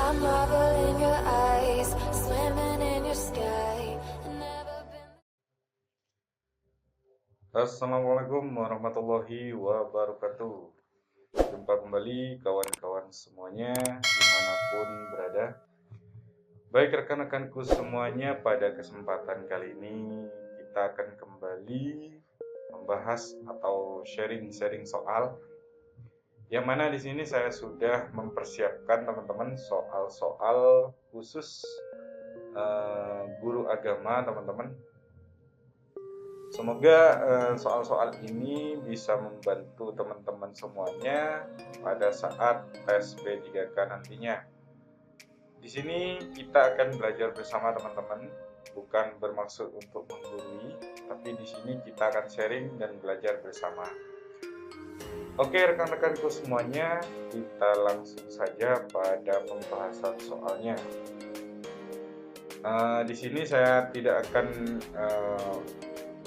I'm marble in your eyes, swimming in your sky. Never been. Assalamualaikum warahmatullahi wabarakatuh. Jumpa kembali kawan-kawan semuanya dimanapun berada. Baik rekan-rekanku semuanya, pada kesempatan kali ini kita akan kembali membahas atau sharing-sharing soal yang mana di sini saya sudah mempersiapkan teman-teman soal-soal khusus guru agama teman-teman. Semoga soal-soal ini bisa membantu teman-teman semuanya pada saat tes P3K nantinya. Di sini kita akan belajar bersama teman-teman, bukan bermaksud untuk menggurui, tapi di sini kita akan sharing dan belajar bersama. Oke rekan-rekanku semuanya, kita langsung saja pada pembahasan soalnya. Di sini saya tidak akan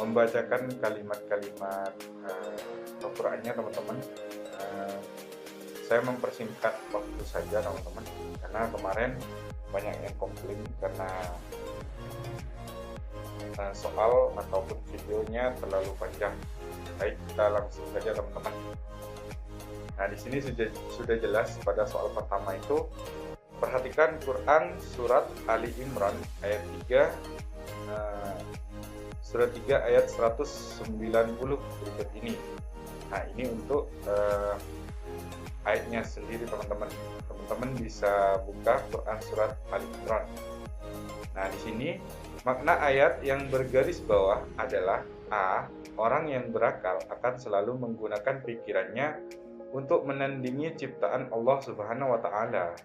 membacakan kalimat-kalimat Al-Qur'annya teman-teman. Saya mempersingkat waktu saja teman-teman, karena kemarin banyak yang komplain karena soal ataupun videonya terlalu panjang. Baik, kita langsung saja teman-teman. Nah, di sini sudah jelas pada soal pertama itu. Perhatikan Quran surat Ali Imran ayat 3 surat 3 ayat 190 berikut ini. Nah, ini untuk ayatnya sendiri teman-teman. Teman-teman bisa buka Quran surat Ali Imran. Nah, di sini makna ayat yang bergaris bawah adalah A. Orang yang berakal akan selalu menggunakan pikirannya untuk menandingi ciptaan Allah Subhanahu wa Ta'ala.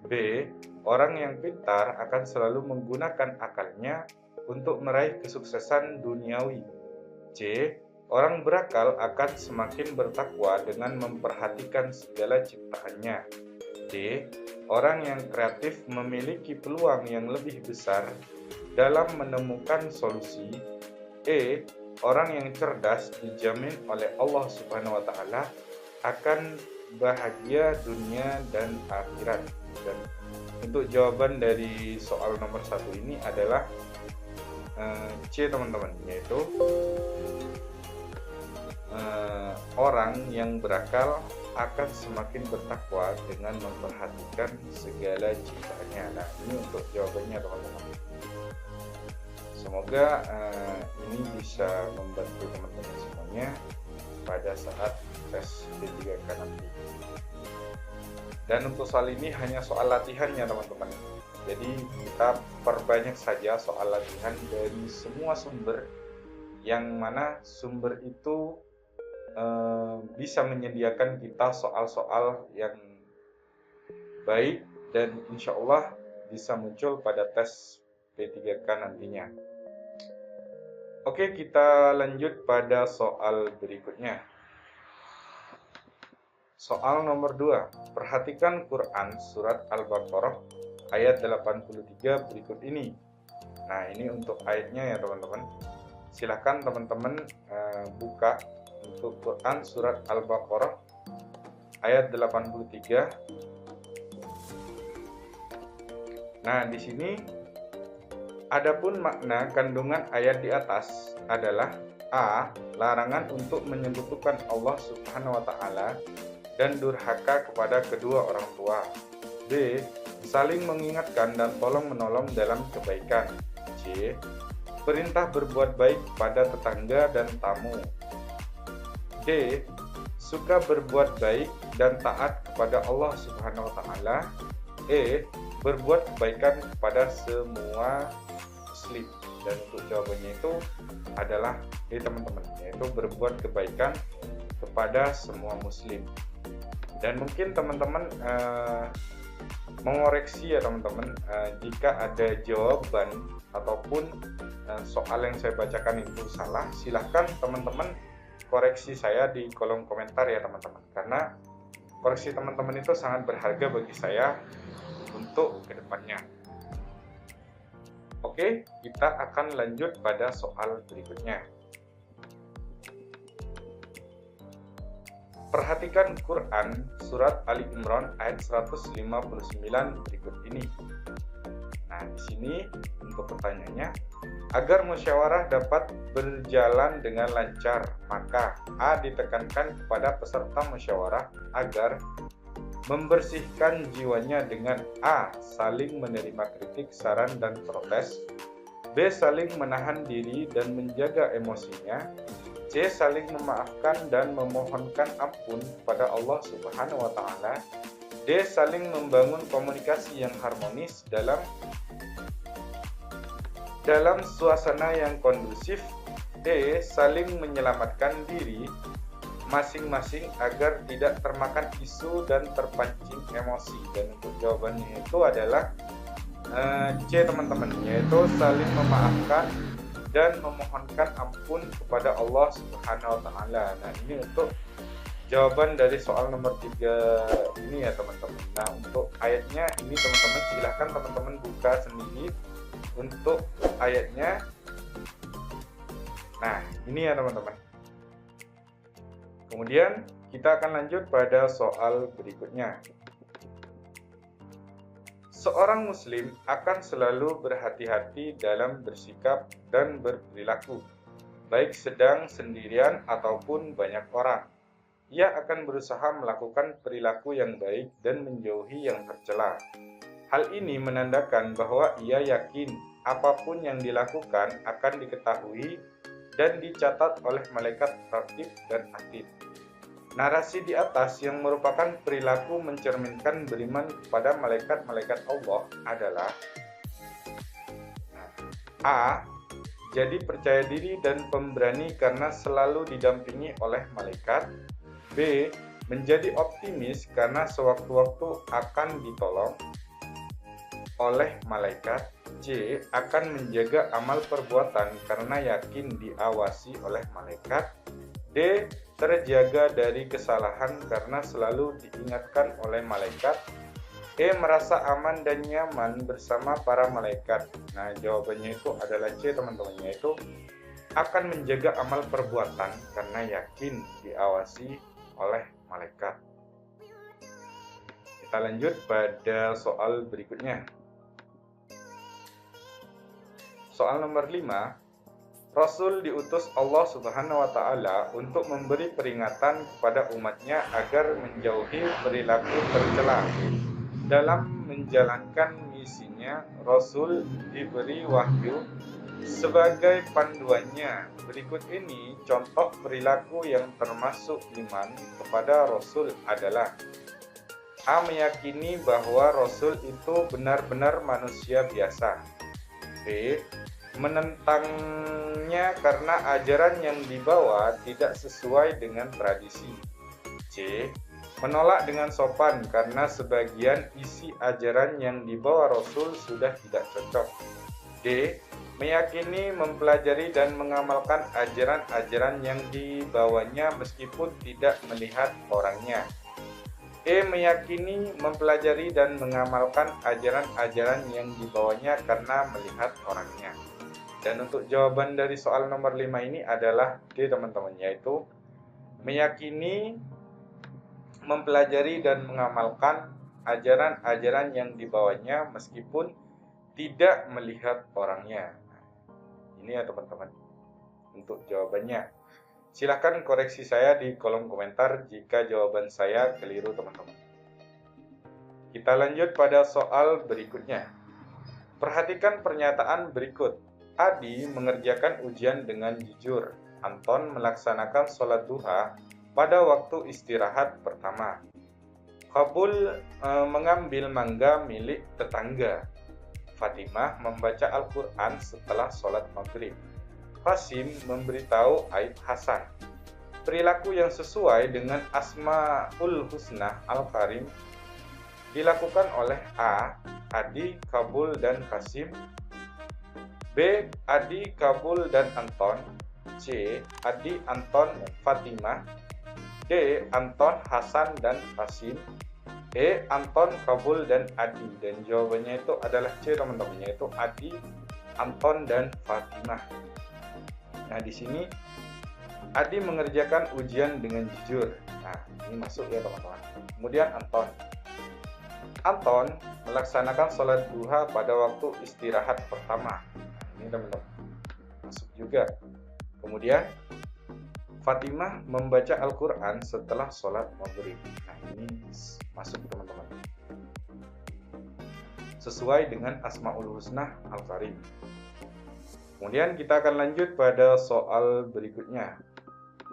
B. Orang yang pintar akan selalu menggunakan akalnya untuk meraih kesuksesan duniawi. C. Orang berakal akan semakin bertakwa dengan memperhatikan segala ciptaannya. D. Orang yang kreatif memiliki peluang yang lebih besar dalam menemukan solusi. E. Orang yang cerdas dijamin oleh Allah Subhanahu wa Ta'ala akan bahagia dunia dan akhirat. Dan untuk jawaban dari soal nomor 1 ini adalah C teman-teman, yaitu orang yang berakal akan semakin bertakwa dengan memperhatikan segala ciptaannya. Nah, ini untuk jawabannya teman-teman. Semoga ini bisa membantu teman-teman semuanya pada saat tes P3K nanti. Dan untuk soal ini hanya soal latihannya teman-teman. Jadi kita perbanyak saja soal latihan dari semua sumber, yang mana sumber itu bisa menyediakan kita soal-soal yang baik dan insya Allah bisa muncul pada tes P3K nantinya. Oke, kita lanjut pada soal berikutnya. Soal nomor 2. Perhatikan Quran surat Al-Baqarah ayat 83 berikut ini. Nah, ini untuk ayatnya ya teman-teman. Silahkan teman-teman buka untuk Quran surat Al-Baqarah ayat 83. Nah, di sini adapun makna kandungan ayat di atas adalah A. Larangan untuk menyekutukan Allah Subhanahu wa Ta'ala dan durhaka kepada kedua orang tua. B. Saling mengingatkan dan tolong-menolong dalam kebaikan. C. Perintah berbuat baik pada tetangga dan tamu. D. Suka berbuat baik dan taat kepada Allah Subhanahu wa Ta'ala. E. Berbuat kebaikan kepada semua muslim. Dan untuk jawabannya itu adalah D teman-teman, yaitu berbuat kebaikan kepada semua muslim. Dan mungkin teman-teman mengoreksi ya teman-teman, jika ada jawaban ataupun soal yang saya bacakan itu salah, silahkan teman-teman koreksi saya di kolom komentar ya teman-teman, karena koreksi teman-teman itu sangat berharga bagi saya untuk kedepannya. Oke, kita akan lanjut pada soal berikutnya. Perhatikan Quran surat Ali Imran ayat 159 berikut ini. Nah, di sini untuk pertanyaannya, agar musyawarah dapat berjalan dengan lancar, maka A. ditekankan kepada peserta musyawarah agar membersihkan jiwanya dengan A. saling menerima kritik, saran, dan protes, B. saling menahan diri dan menjaga emosinya, C. saling memaafkan dan memohonkan ampun kepada Allah Subhanahu wa Ta'ala, D. saling membangun komunikasi yang harmonis dalam suasana yang kondusif, D. saling menyelamatkan diri masing-masing agar tidak termakan isu dan terpancing emosi. Dan untuk jawabannya itu adalah C, teman-teman, yaitu saling memaafkan dan memohonkan ampun kepada Allah Subhanahu wa Ta'ala. Nah, ini untuk jawaban dari soal nomor 3 ini ya, teman-teman. Nah, untuk ayatnya ini teman-teman silahkan teman-teman buka sendiri untuk ayatnya. Nah, ini ya teman-teman. Kemudian kita akan lanjut pada soal berikutnya. Seorang muslim akan selalu berhati-hati dalam bersikap dan berperilaku, baik sedang sendirian ataupun banyak orang. Ia akan berusaha melakukan perilaku yang baik dan menjauhi yang tercela. Hal ini menandakan bahwa ia yakin apapun yang dilakukan akan diketahui dan dicatat oleh malaikat raqib dan atid. Narasi di atas yang merupakan perilaku mencerminkan beriman kepada malaikat-malaikat Allah adalah A. Jadi percaya diri dan pemberani karena selalu didampingi oleh malaikat. B. Menjadi optimis karena sewaktu-waktu akan ditolong oleh malaikat. C. Akan menjaga amal perbuatan karena yakin diawasi oleh malaikat. D. Terjaga dari kesalahan karena selalu diingatkan oleh malaikat. E. Merasa aman dan nyaman bersama para malaikat. Nah, jawabannya itu adalah C, teman-teman, yaitu akan menjaga amal perbuatan karena yakin diawasi oleh malaikat. Kita lanjut pada soal berikutnya. Soal nomor 5. Rasul diutus Allah Subhanahu wa Ta'ala untuk memberi peringatan kepada umatnya agar menjauhi perilaku tercela. Dalam menjalankan misinya, Rasul diberi wahyu sebagai panduannya. Berikut ini contoh perilaku yang termasuk iman kepada Rasul adalah: A. Meyakini bahwa Rasul itu benar-benar manusia biasa. B. Menentangnya karena ajaran yang dibawa tidak sesuai dengan tradisi. C. Menolak dengan sopan karena sebagian isi ajaran yang dibawa Rasul sudah tidak cocok. D. Meyakini, mempelajari, dan mengamalkan ajaran-ajaran yang dibawanya meskipun tidak melihat orangnya. E. Meyakini, mempelajari, dan mengamalkan ajaran-ajaran yang dibawanya karena melihat orangnya. Dan untuk jawaban dari soal nomor 5 ini adalah D, teman-teman, yaitu meyakini, mempelajari, dan mengamalkan ajaran-ajaran yang dibawanya meskipun tidak melihat orangnya. Ini ya teman-teman untuk jawabannya. Silahkan koreksi saya di kolom komentar jika jawaban saya keliru, teman-teman. Kita lanjut pada soal berikutnya. Perhatikan pernyataan berikut. Adi mengerjakan ujian dengan jujur. Anton melaksanakan sholat duha pada waktu istirahat pertama. Kabul mengambil mangga milik tetangga. Fatimah membaca Al-Quran setelah sholat maghrib. Qasim memberitahu aib Hasan. Perilaku yang sesuai dengan Asmaul Husna Al-Karim dilakukan oleh A. Adi, Kabul, dan Qasim. B. Adi, Kabul, dan Anton. C. Adi, Anton, Fatimah. D. Anton, Hasan, dan Qasim. E. Anton, Kabul, dan Adi. Dan jawabannya itu adalah C, teman-teman, yaitu Adi, Anton, dan Fatimah. Nah, di sini Adi mengerjakan ujian dengan jujur. Nah, ini masuk ya teman-teman. Kemudian Anton. Anton melaksanakan sholat duha pada waktu istirahat pertama. Nah, ini teman-teman. Masuk juga. Kemudian Fatimah membaca Al-Quran setelah sholat maghrib. Nah, ini masuk teman-teman. Sesuai dengan Asmaul Husna Al-Karim. Kemudian kita akan lanjut pada soal berikutnya.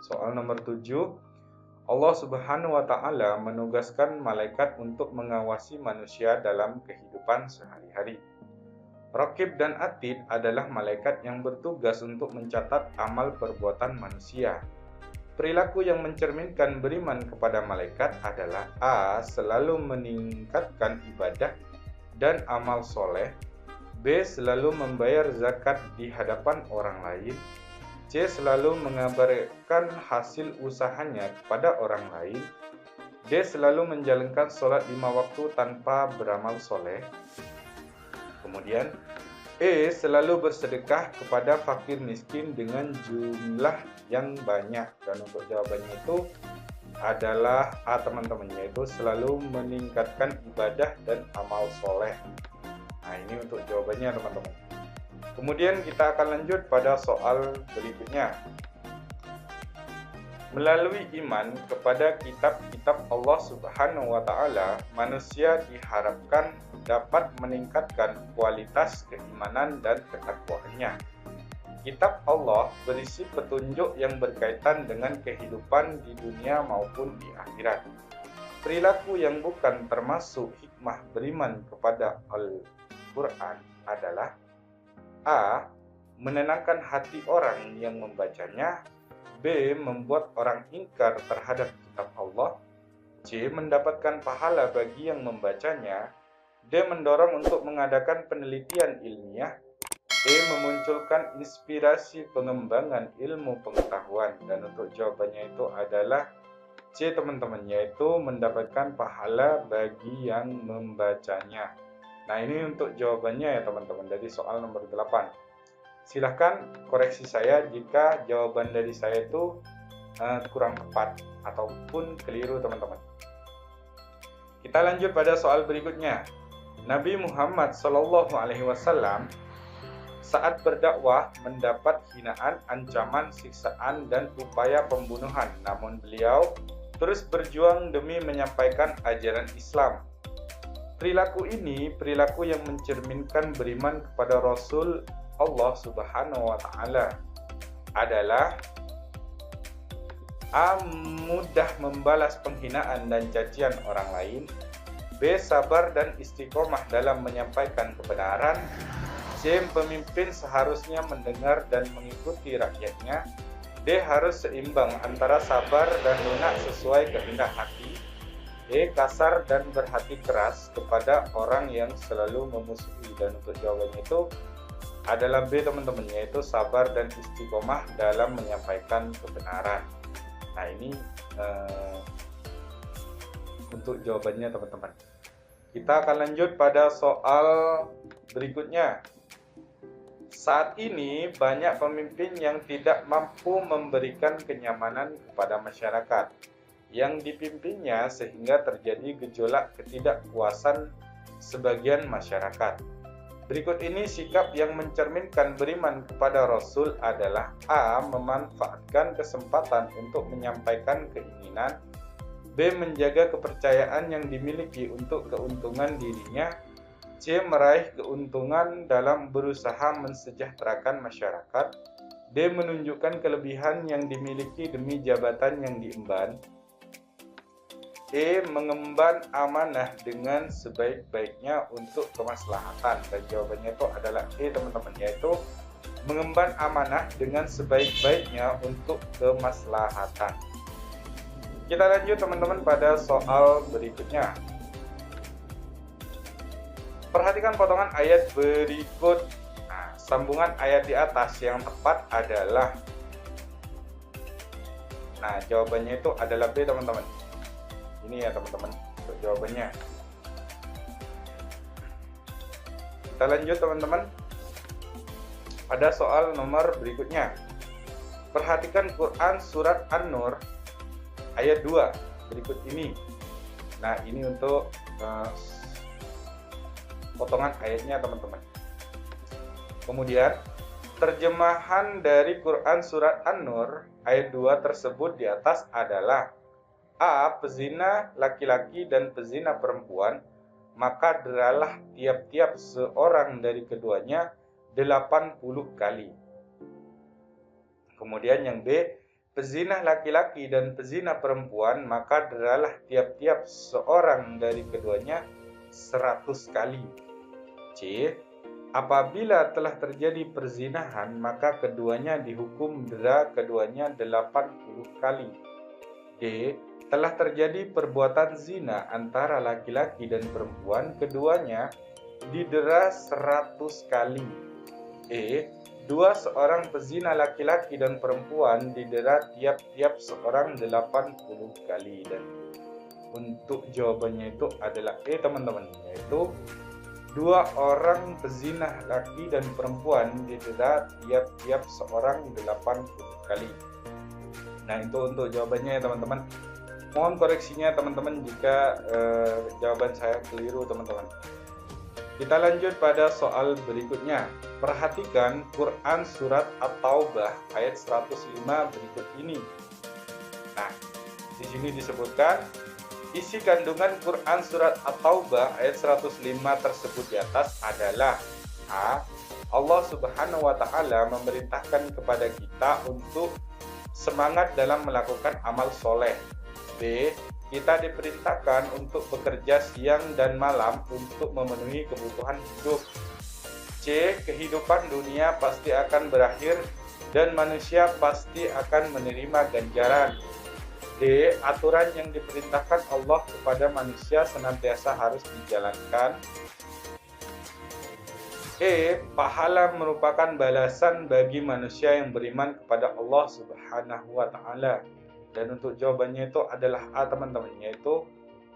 Soal nomor 7. Allah Subhanahu wa Ta'ala menugaskan malaikat untuk mengawasi manusia dalam kehidupan sehari-hari. Raqib dan Atid adalah malaikat yang bertugas untuk mencatat amal perbuatan manusia. Perilaku yang mencerminkan beriman kepada malaikat adalah A. Selalu meningkatkan ibadah dan amal soleh. B. Selalu membayar zakat di hadapan orang lain. C. Selalu mengabarkan hasil usahanya kepada orang lain. D. Selalu menjalankan sholat 5 waktu tanpa beramal soleh. Kemudian E. Selalu bersedekah kepada fakir miskin dengan jumlah yang banyak. Dan untuk jawabannya itu adalah A teman-teman, yaitu selalu meningkatkan ibadah dan amal soleh. Nah, ini untuk jawabannya teman-teman. Kemudian kita akan lanjut pada soal berikutnya. Melalui iman kepada kitab-kitab Allah Subhanahu wa Ta'ala, manusia diharapkan dapat meningkatkan kualitas keimanan dan ketakwaannya. Kitab Allah berisi petunjuk yang berkaitan dengan kehidupan di dunia maupun di akhirat. Perilaku yang bukan termasuk hikmah beriman kepada Al-Quran adalah A. Menenangkan hati orang yang membacanya. B. Membuat orang ingkar terhadap kitab Allah. C. Mendapatkan pahala bagi yang membacanya. D. Mendorong untuk mengadakan penelitian ilmiah. E. Memunculkan inspirasi pengembangan ilmu pengetahuan. Dan untuk jawabannya itu adalah C teman-teman, yaitu mendapatkan pahala bagi yang membacanya. Nah, ini untuk jawabannya ya teman-teman dari soal nomor 8. Silahkan koreksi saya jika jawaban dari saya itu kurang tepat ataupun keliru teman-teman. Kita lanjut pada soal berikutnya. Nabi Muhammad SAW saat berdakwah mendapat hinaan, ancaman, siksaan, dan upaya pembunuhan. Namun beliau terus berjuang demi menyampaikan ajaran Islam. Perilaku ini perilaku yang mencerminkan beriman kepada Rasul Allah Subhanahu wa Ta'ala adalah A. Mudah membalas penghinaan dan cacian orang lain. B. Sabar dan istiqomah dalam menyampaikan kebenaran. C. Pemimpin seharusnya mendengar dan mengikuti rakyatnya. D. Harus seimbang antara sabar dan lunak sesuai kehendak hati. E. Kasar dan berhati keras kepada orang yang selalu memusuhi. Dan untuk jawabannya itu adalah B teman-teman, yaitu sabar dan istiqomah dalam menyampaikan kebenaran. Nah, ini untuk jawabannya teman-teman. Kita akan lanjut pada soal berikutnya. Saat ini banyak pemimpin yang tidak mampu memberikan kenyamanan kepada masyarakat yang dipimpinnya, sehingga terjadi gejolak ketidakpuasan sebagian masyarakat. Berikut ini sikap yang mencerminkan beriman kepada Rasul adalah A. Memanfaatkan kesempatan untuk menyampaikan keinginan. B. Menjaga kepercayaan yang dimiliki untuk keuntungan dirinya. C. Meraih keuntungan dalam berusaha mensejahterakan masyarakat. D. Menunjukkan kelebihan yang dimiliki demi jabatan yang diemban. E. Mengemban amanah dengan sebaik-baiknya untuk kemaslahatan. Dan jawabannya itu adalah E teman-teman, yaitu mengemban amanah dengan sebaik-baiknya untuk kemaslahatan. Kita lanjut teman-teman pada soal berikutnya. Perhatikan potongan ayat berikut. Nah, sambungan ayat di atas yang tepat adalah, nah jawabannya itu adalah B teman-teman. Ini ya teman-teman untuk jawabannya. Kita lanjut teman-teman pada soal nomor berikutnya. Perhatikan Quran surat An-Nur ayat 2 berikut ini. Nah, ini untuk potongan ayatnya teman-teman. Kemudian terjemahan dari Quran surat An-Nur ayat 2 tersebut di atas adalah: A. Pezina laki-laki dan pezina perempuan, maka deralah tiap-tiap seorang dari keduanya 80 kali. Kemudian yang B, pezina laki-laki dan pezina perempuan, maka deralah tiap-tiap seorang dari keduanya 100 kali. C, apabila telah terjadi perzinahan, maka keduanya dihukum dera keduanya 80 kali. D, telah terjadi perbuatan zina antara laki-laki dan perempuan, keduanya didera 100 kali. E, dua seorang pezina laki-laki dan perempuan didera tiap-tiap seorang 80 kali. Dan untuk jawabannya itu adalah E teman-teman, yaitu dua orang pezina laki dan perempuan didera tiap-tiap seorang 80 kali. Nah, itu untuk jawabannya ya teman-teman. Mohon koreksinya teman-teman jika jawaban saya keliru teman-teman. Kita lanjut pada soal berikutnya. Perhatikan Quran surat At-Taubah ayat 105 berikut ini. Nah, di sini disebutkan isi kandungan Quran surat At-Taubah ayat 105 tersebut di atas adalah: A. Allah Subhanahu wa taala memerintahkan kepada kita untuk semangat dalam melakukan amal soleh. B. Kita diperintahkan untuk bekerja siang dan malam untuk memenuhi kebutuhan hidup. C. Kehidupan dunia pasti akan berakhir dan manusia pasti akan menerima ganjaran. D. Aturan yang diperintahkan Allah kepada manusia senantiasa harus dijalankan. E. Pahala merupakan balasan bagi manusia yang beriman kepada Allah Subhanahu wa taala. Dan untuk jawabannya itu adalah A teman-teman, yaitu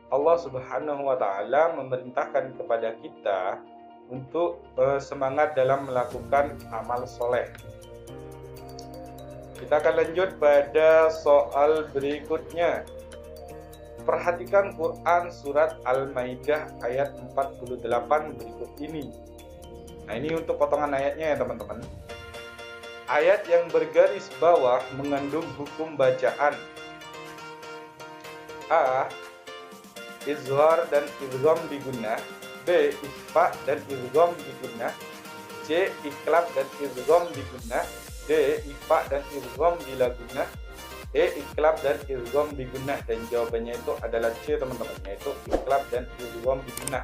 Allah Subhanahu wa taala memerintahkan kepada kita untuk semangat dalam melakukan amal soleh. Kita akan lanjut pada soal berikutnya. Perhatikan Quran surat Al-Maidah ayat 48 berikut ini. Nah, ini untuk potongan ayatnya ya teman-teman. Ayat yang bergaris bawah mengandung hukum bacaan. A. Izhar dan idgham bigunnah. B. Ikhfa dan idgham bigunnah. C. Iqlab dan idgham bigunnah. D. Ikhfa dan idgham bila gunnah. E. Iqlab dan idgham bigunnah. Dan jawabannya itu adalah C teman-teman, yaitu iqlab dan idgham bigunnah.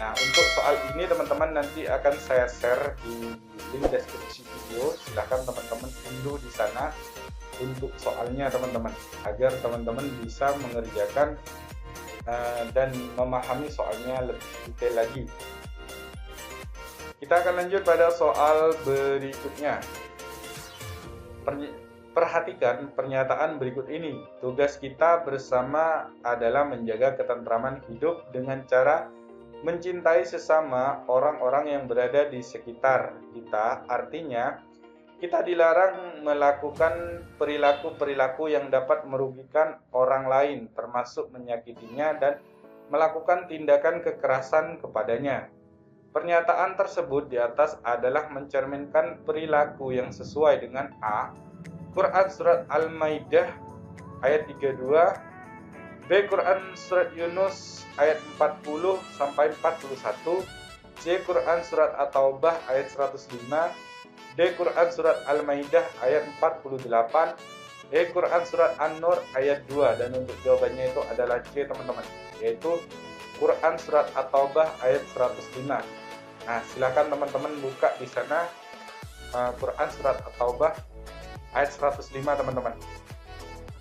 Nah, untuk soal ini teman-teman nanti akan saya share di link deskripsi video. Silahkan teman-teman unduh di sana untuk soalnya teman-teman, agar teman-teman bisa mengerjakan dan memahami soalnya lebih detail lagi. Kita akan lanjut pada soal berikutnya. Perhatikan pernyataan berikut ini. Tugas kita bersama adalah menjaga ketentraman hidup dengan cara mencintai sesama orang-orang yang berada di sekitar kita. Artinya, kita dilarang melakukan perilaku-perilaku yang dapat merugikan orang lain, termasuk menyakitinya dan melakukan tindakan kekerasan kepadanya. Pernyataan tersebut di atas adalah mencerminkan perilaku yang sesuai dengan A. Quran surat Al-Maidah ayat 32, B. Quran surat Yunus ayat 40 sampai 41, C. Quran surat At-Taubah ayat 105, D. Quran surat Al-Maidah ayat 48, E. Quran surat An-Nur ayat 2. Dan untuk jawabannya itu adalah C teman-teman, yaitu Quran surat At-Taubah ayat 105. Nah, silakan teman-teman buka di sana Quran surat At-Taubah ayat 105 teman-teman,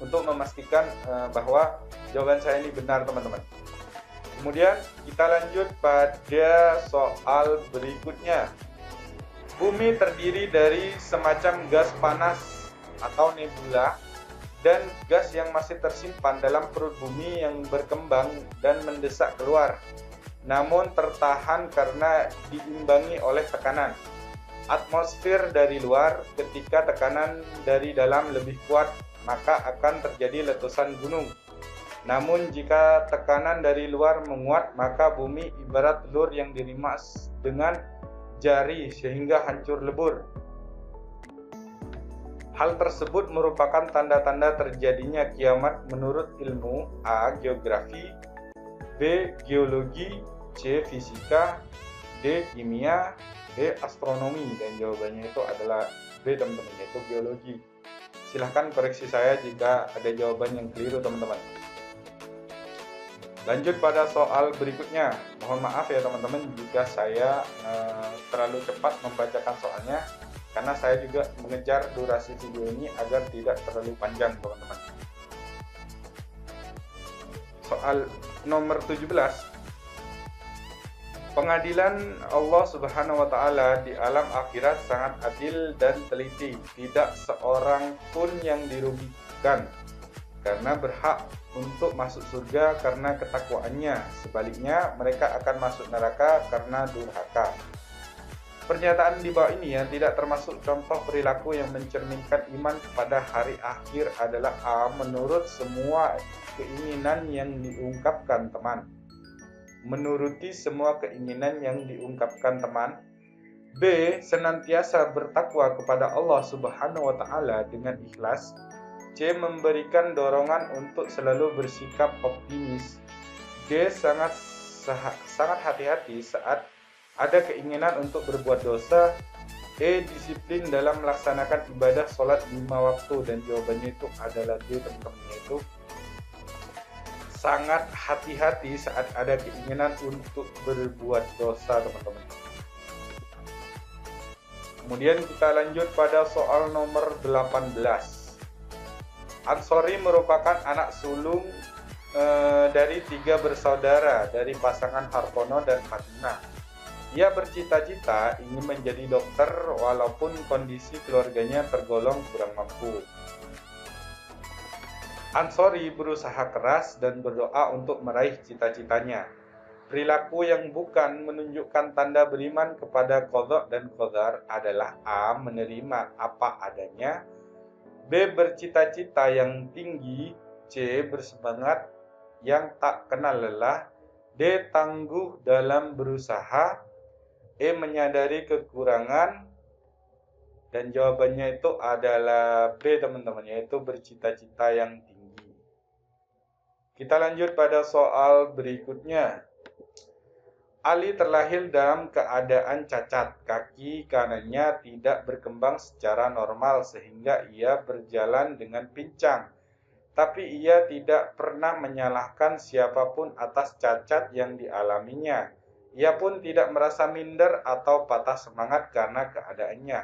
untuk memastikan bahwa jawaban saya ini benar teman-teman. Kemudian kita lanjut pada soal berikutnya. Bumi terdiri dari semacam gas panas atau nebula dan gas yang masih tersimpan dalam perut bumi yang berkembang dan mendesak keluar, namun tertahan karena diimbangi oleh tekanan. atmosfer dari luar. Ketika tekanan dari dalam lebih kuat, maka akan terjadi letusan gunung. Namun jika tekanan dari luar menguat, maka bumi ibarat telur yang dirimas dengan jari sehingga hancur lebur. Hal tersebut merupakan tanda-tanda terjadinya kiamat menurut ilmu A. Geografi, B. Geologi, C. Fisika, D. Kimia, D. Astronomi. Dan jawabannya itu adalah B, teman-teman, yaitu geologi. Silahkan koreksi saya jika ada jawaban yang keliru, teman-teman. Lanjut pada soal berikutnya. Mohon maaf ya teman-teman jika saya terlalu cepat membacakan soalnya, karena saya juga mengejar durasi video ini agar tidak terlalu panjang, teman-teman. Soal nomor 17. Pengadilan Allah Subhanahu wa Ta'ala di alam akhirat sangat adil dan teliti. Tidak seorang pun yang dirugikan karena berhak untuk masuk surga karena ketakwaannya. Sebaliknya, mereka akan masuk neraka karena durhaka. Pernyataan di bawah ini yang tidak termasuk contoh perilaku yang mencerminkan iman kepada hari akhir adalah A. Menurut semua keinginan yang diungkapkan teman. Menuruti semua keinginan yang diungkapkan teman. B. Senantiasa bertakwa kepada Allah Subhanahu wa Ta'ala dengan ikhlas. C. Memberikan dorongan untuk selalu bersikap optimis. D. Sangat hati-hati saat ada keinginan untuk berbuat dosa. E. Disiplin dalam melaksanakan ibadah sholat 5 waktu. Dan jawabannya itu adalah D, teman-teman, yaitu sangat hati-hati saat ada keinginan untuk berbuat dosa, teman-teman. Kemudian kita lanjut pada soal nomor 18. Ansori merupakan anak sulung dari 3 bersaudara dari pasangan Hartono dan Fatimah. Ia bercita-cita ingin menjadi dokter walaupun kondisi keluarganya tergolong kurang mampu. Ansori berusaha keras dan berdoa untuk meraih cita-citanya. Perilaku yang bukan menunjukkan tanda beriman kepada qadha dan qadar adalah A. Menerima apa adanya, B. Bercita-cita yang tinggi, C. Bersemangat yang tak kenal lelah, D. Tangguh dalam berusaha, E. Menyadari kekurangan. Dan jawabannya itu adalah B, teman-teman, yaitu bercita-cita yang tinggi. Kita lanjut pada soal berikutnya. Ali terlahir dalam keadaan cacat. Kaki kanannya tidak berkembang secara normal sehingga ia berjalan dengan pincang. Tapi ia tidak pernah menyalahkan siapapun atas cacat yang dialaminya. Ia pun tidak merasa minder atau patah semangat karena keadaannya.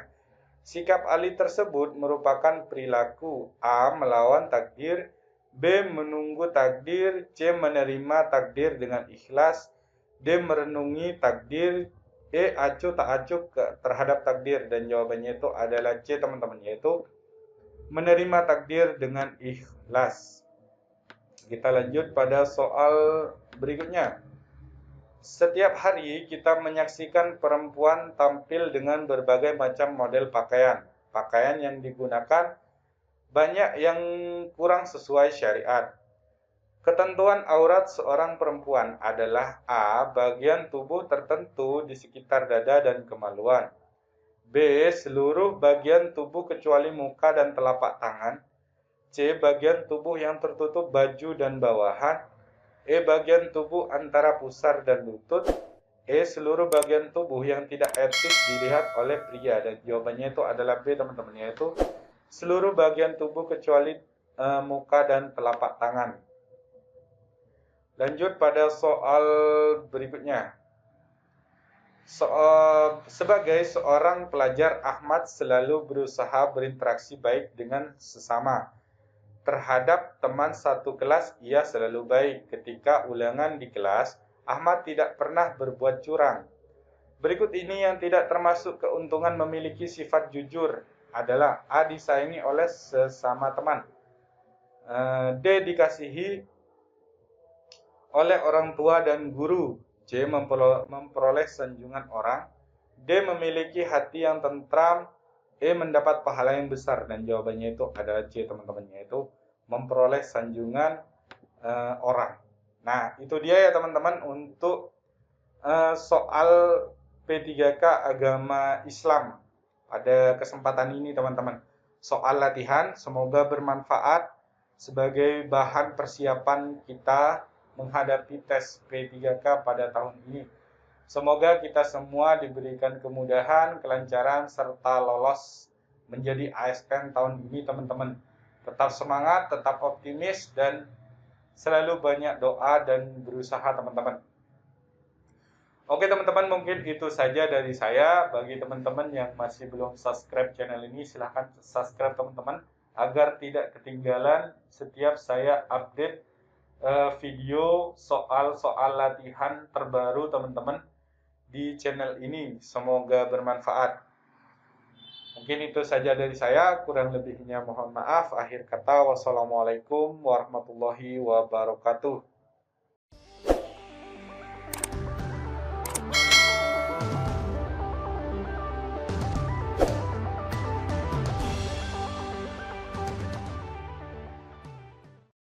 Sikap Ali tersebut merupakan perilaku A. Melawan takdir, B. Menunggu takdir, C. Menerima takdir dengan ikhlas, D. Merenungi takdir, E. Acuh tak acuh terhadap takdir. Dan jawabannya itu adalah C, teman-teman, yaitu menerima takdir dengan ikhlas. Kita lanjut pada soal berikutnya. Setiap hari kita menyaksikan perempuan tampil dengan berbagai macam model pakaian. Pakaian yang digunakan banyak yang kurang sesuai syariat. Ketentuan aurat seorang perempuan adalah A. Bagian tubuh tertentu di sekitar dada dan kemaluan, B. Seluruh bagian tubuh kecuali muka dan telapak tangan, C. Bagian tubuh yang tertutup baju dan bawahan, E. Bagian tubuh antara pusar dan lutut, E. Seluruh bagian tubuh yang tidak etis dilihat oleh pria. Dan jawabannya itu adalah B, teman-teman, yaitu seluruh bagian tubuh kecuali muka dan telapak tangan. Lanjut pada soal berikutnya. Sebagai seorang pelajar, Ahmad selalu berusaha berinteraksi baik dengan sesama. Terhadap teman satu kelas, ia selalu baik. Ketika ulangan di kelas, Ahmad tidak pernah berbuat curang. Berikut ini yang tidak termasuk keuntungan memiliki sifat jujur adalah A. Disayangi oleh sesama teman, D. Dikasihi oleh orang tua dan guru, C. Memperoleh sanjungan orang, D. Memiliki hati yang tentram. E. Mendapat pahala yang besar. Dan jawabannya itu adalah C, teman-teman, yaitu memperoleh sanjungan orang. Nah, itu dia ya teman-teman untuk soal P3K agama Islam pada kesempatan ini, teman-teman. Soal latihan, semoga bermanfaat sebagai bahan persiapan kita menghadapi tes P3K pada tahun ini. Semoga kita semua diberikan kemudahan, kelancaran, serta lolos menjadi ASN tahun ini, teman-teman. Tetap semangat, tetap optimis, dan selalu banyak doa dan berusaha, teman-teman. Oke teman-teman, mungkin itu saja dari saya. Bagi teman-teman yang masih belum subscribe channel ini, silahkan subscribe teman-teman, agar tidak ketinggalan setiap saya update video soal-soal latihan terbaru teman-teman di channel ini. Semoga bermanfaat. Mungkin itu saja dari saya, kurang lebihnya mohon maaf. Akhir kata, wassalamualaikum warahmatullahi wabarakatuh.